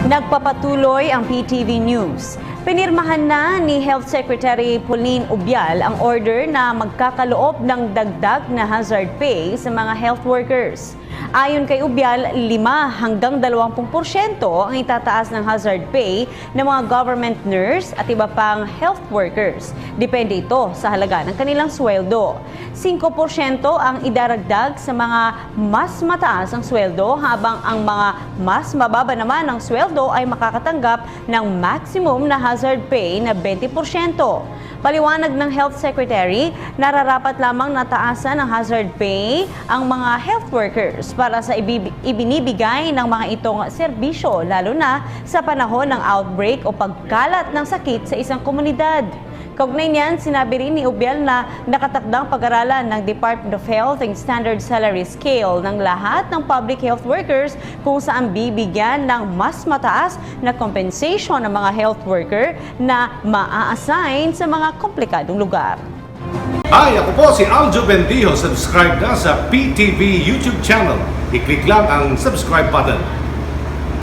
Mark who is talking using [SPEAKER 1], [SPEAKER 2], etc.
[SPEAKER 1] Nagpapatuloy ang PTV News. Pinirmahan na ni Health Secretary Pauline Ubial ang order na magkakaloob ng dagdag na hazard pay sa mga health workers. Ayon kay Ubial, 5 hanggang 20% ang itataas ng hazard pay ng mga government nurse at iba pang health workers. Depende ito sa halaga ng kanilang sweldo. 5% ang idaragdag sa mga mas mataas ang sweldo habang ang mga mas mababa naman ang sweldo ay makakatanggap ng maximum na hazard pay na 20%. Paliwanag ng Health Secretary, nararapat lamang nataasan ng hazard pay ang mga health workers para sa ibinibigay ng mga itong serbisyo, lalo na sa panahon ng outbreak o pagkalat ng sakit sa isang komunidad. Kaugnay niyan, sinabi rin ni Ubial na nakatakdang pag-aralan ng Department of Health ang standard salary scale ng lahat ng public health workers kung saan bibigyan ng mas mataas na compensation ng mga health worker na maa-assign sa mga komplikadong lugar.
[SPEAKER 2] Hi, ako po si Aljo Bendijo. Subscribe na sa PTV YouTube channel. I-click lang ang subscribe button.